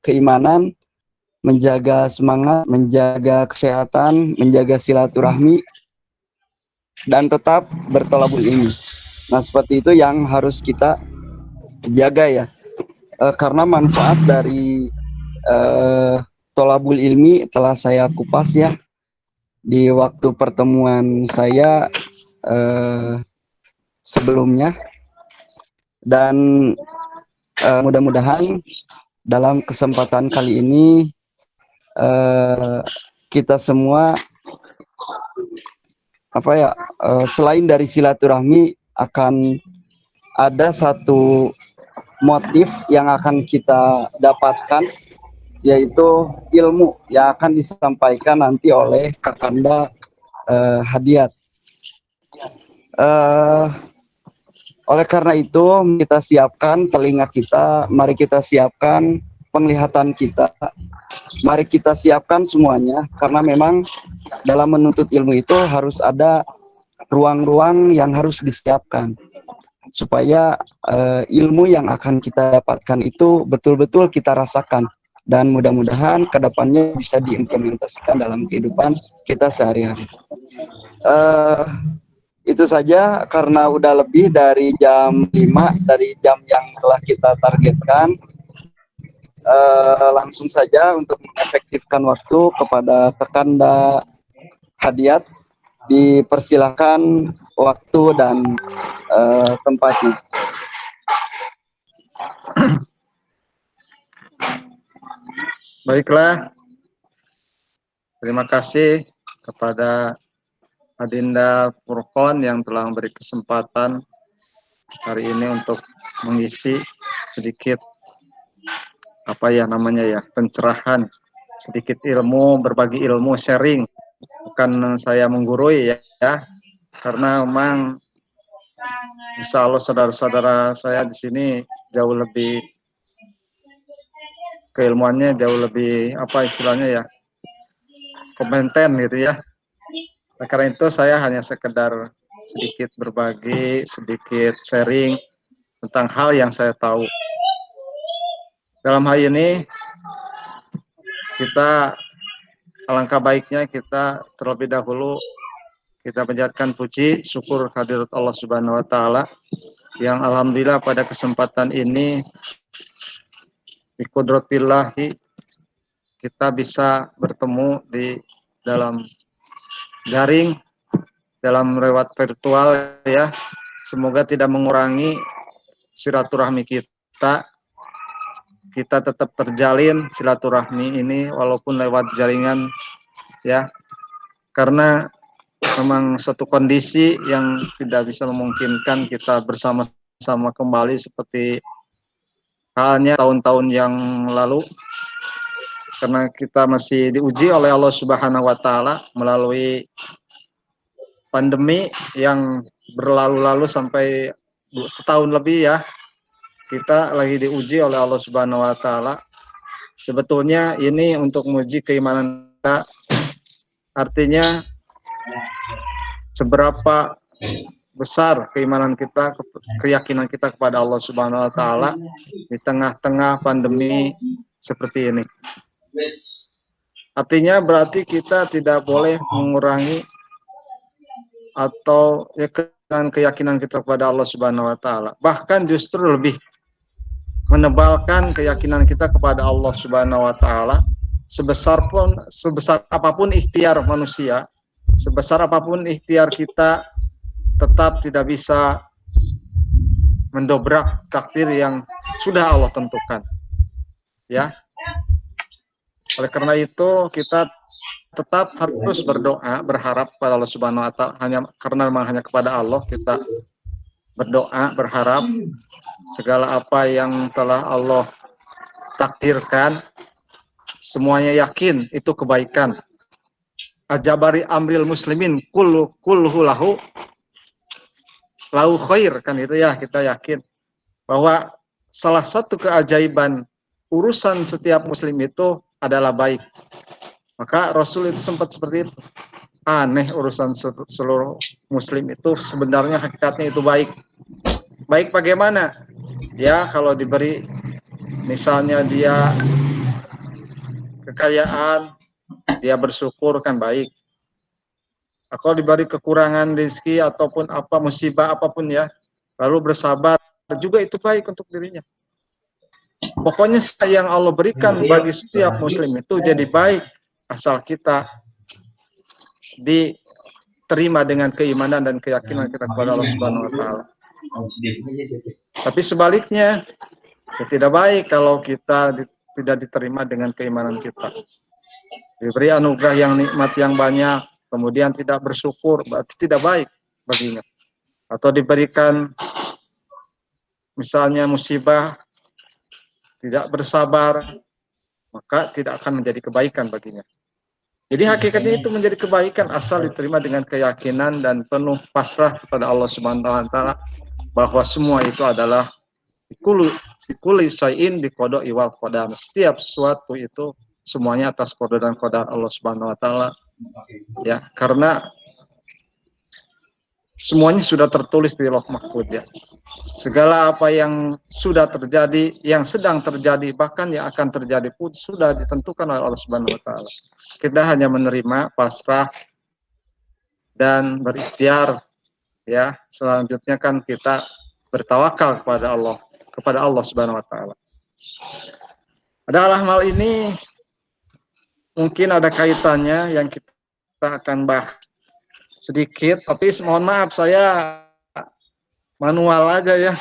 keimanan, menjaga semangat, menjaga kesehatan, menjaga silaturahmi, dan tetap bertolabul ilmi. Nah, seperti itu yang harus kita jaga ya. Karena manfaat dari tolabul ilmi telah saya kupas ya di waktu pertemuan saya sebelumnya, dan mudah-mudahan dalam kesempatan kali ini kita semua selain dari silaturahmi akan ada satu motif yang akan kita dapatkan, yaitu ilmu yang akan disampaikan nanti oleh Kakanda Hadiat. Oleh karena itu, kita siapkan telinga kita, mari kita siapkan penglihatan kita, mari kita siapkan semuanya, karena memang dalam menuntut ilmu itu harus ada ruang-ruang yang harus disiapkan supaya ilmu yang akan kita dapatkan itu betul-betul kita rasakan, dan mudah-mudahan kedepannya bisa diimplementasikan dalam kehidupan kita sehari-hari. Itu saja, karena udah lebih dari jam 5, dari jam yang telah kita targetkan. Langsung saja untuk mengefektifkan waktu kepada Kakanda Hadiat, dipersilakan waktu dan tempatnya. Baiklah, terima kasih kepada Adinda Furqon yang telah memberi kesempatan hari ini untuk mengisi sedikit pencerahan, sedikit ilmu, berbagi ilmu, sharing. Bukan saya menggurui ya, karena memang insya Allah saudara-saudara saya di sini jauh lebih keilmuannya, jauh lebih kompeten gitu ya. Karena itu saya hanya sekedar sedikit berbagi, sedikit sharing tentang hal yang saya tahu. Dalam hal ini kita alangkah baiknya kita terlebih dahulu kita panjatkan puji syukur kehadirat Allah Subhanahu wa taala yang alhamdulillah pada kesempatan ini bi qudratillahi kita bisa bertemu di dalam daring, dalam lewat virtual ya. Semoga tidak mengurangi silaturahmi kita. Kita tetap terjalin silaturahmi ini walaupun lewat jaringan ya. Karena memang satu kondisi yang tidak bisa memungkinkan kita bersama-sama kembali seperti halnya tahun-tahun yang lalu. Karena kita masih diuji oleh Allah Subhanahu wa taala melalui pandemi yang berlalu-lalu sampai setahun lebih ya. Kita lagi diuji oleh Allah Subhanahu wa taala. Sebetulnya ini untuk menguji keimanan kita. Artinya seberapa besar keimanan kita, keyakinan kita kepada Allah Subhanahu wa taala di tengah-tengah pandemi seperti ini. Artinya berarti kita tidak boleh mengurangi atau keyakinan kita kepada Allah Subhanahu wa taala. Bahkan justru lebih menebalkan keyakinan kita kepada Allah Subhanahu wa taala sebesar apapun ikhtiar manusia, sebesar apapun ikhtiar kita tetap tidak bisa mendobrak takdir yang sudah Allah tentukan. Ya. Oleh karena itu kita tetap harus berdoa, berharap pada Allah Subhanahu wa taala, karena memang hanya kepada Allah kita berdoa, berharap segala apa yang telah Allah takdirkan semuanya yakin itu kebaikan. Ajabari amril muslimin kulluhu lahu khair, kan itu ya, kita yakin bahwa salah satu keajaiban urusan setiap muslim itu adalah baik. Maka Rasul itu sempat seperti itu. Aneh, urusan seluruh muslim itu sebenarnya hakikatnya itu baik. Baik bagaimana? Ya kalau diberi misalnya dia kekayaan, dia bersyukur kan baik. Kalau diberi kekurangan rezeki ataupun apa musibah apapun ya, lalu bersabar juga itu baik untuk dirinya. Pokoknya yang Allah berikan bagi setiap muslim itu jadi baik asal kita diterima dengan keimanan dan keyakinan kita kepada Allah Subhanahu wa taala. Tapi sebaliknya tidak baik kalau kita tidak diterima dengan keimanan kita. Diberi anugerah yang nikmat yang banyak, kemudian tidak bersyukur, berarti tidak baik baginya. Atau diberikan misalnya musibah, tidak bersabar, maka tidak akan menjadi kebaikan baginya. Jadi hakikatnya itu menjadi kebaikan asal diterima dengan keyakinan dan penuh pasrah kepada Allah Subhanahu wa taala bahwa semua itu adalah kulli syai'in biqada'i wal qadar. Setiap sesuatu itu semuanya atas qada dan qadar Allah Subhanahu wa taala. Ya, karena semuanya sudah tertulis di Lauh Mahfuz ya. Segala apa yang sudah terjadi, yang sedang terjadi, bahkan yang akan terjadi pun sudah ditentukan oleh Allah Subhanahu wa taala. Kita hanya menerima, pasrah dan berikhtiar ya. Selanjutnya kan kita bertawakal kepada Allah Subhanahu wa taala. Adalah hal ini mungkin ada kaitannya yang kita akan bahas sedikit, tapi mohon maaf saya manual aja ya,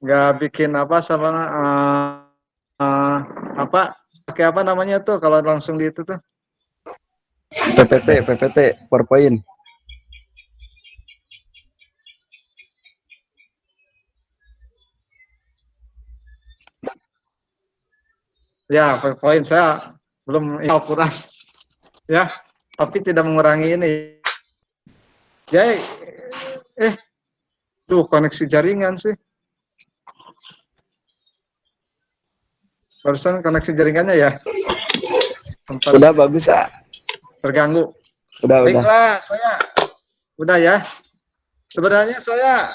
nggak bikin apa sama apa pakai apa namanya tuh kalau langsung di itu tuh PPT PowerPoint. ya PowerPoint saya belum Al-Quran ya, tapi tidak mengurangi ini ya. Tuh koneksi jaringan sih, barusan koneksi jaringannya ya sempat Udah bagus ah. terganggu. Udah. Baiklah, saya udah ya. Sebenarnya saya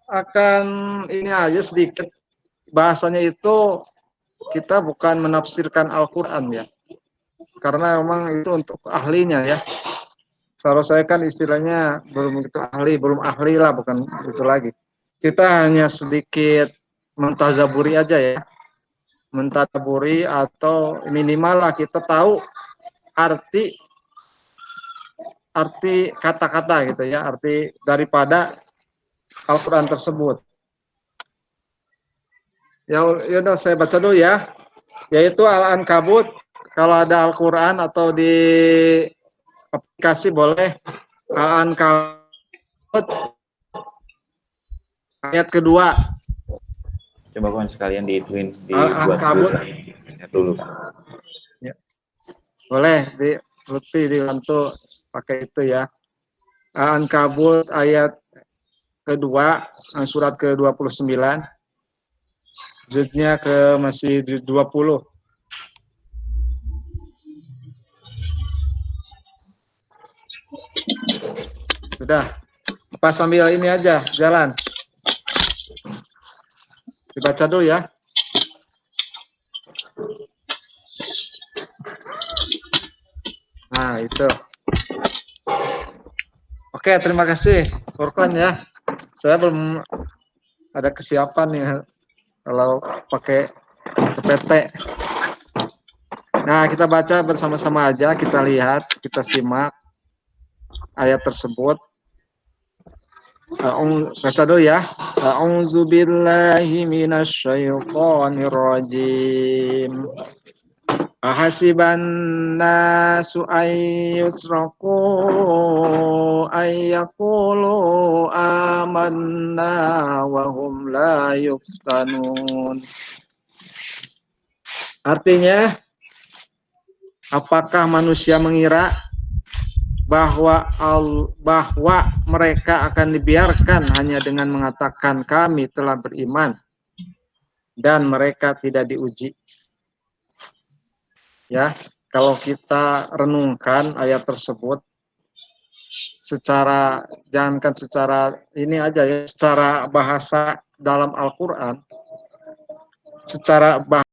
akan ini aja sedikit bahasanya itu, kita bukan menafsirkan Al-Quran ya, karena memang itu untuk ahlinya ya. Kalau saya kan istilahnya belum begitu ahli, belum ahli lah, bukan itu lagi. Kita hanya sedikit mentazaburi aja ya, mentadaburi atau minimal lah kita tahu arti kata-kata gitu ya, arti daripada Al-Quran tersebut. Ya udah saya baca dulu ya, yaitu Al-Ankabut. Kalau ada Al-Quran atau di aplikasi boleh Al-Ankabut ayat kedua. Coba kawan sekalian diituin, Al-Ankabut dulu. Ya. Boleh Lutfi dibantu pakai itu ya. Al-Ankabut ayat kedua, surat ke-29. Juznya ke masih di 20. Sudah. Pas sambil ini aja jalan. Dibaca dulu ya. Nah, itu. Oke, terima kasih. Furqan ya. Saya belum ada kesiapan nih kalau pakai PPT. Nah, kita baca bersama-sama aja, kita lihat, kita simak ayat tersebut. Baca dulu ya. A'udzu billahi minasyaitonir rajim. Ahasiban nasu ayyusraku ayyaqulu amanna wa hum la yuftanun. Artinya, apakah manusia mengira bahwa mereka akan dibiarkan hanya dengan mengatakan kami telah beriman dan mereka tidak diuji? Ya, kalau kita renungkan ayat tersebut jangankan secara ini aja ya, secara bahasa dalam Al-Quran, secara bahasa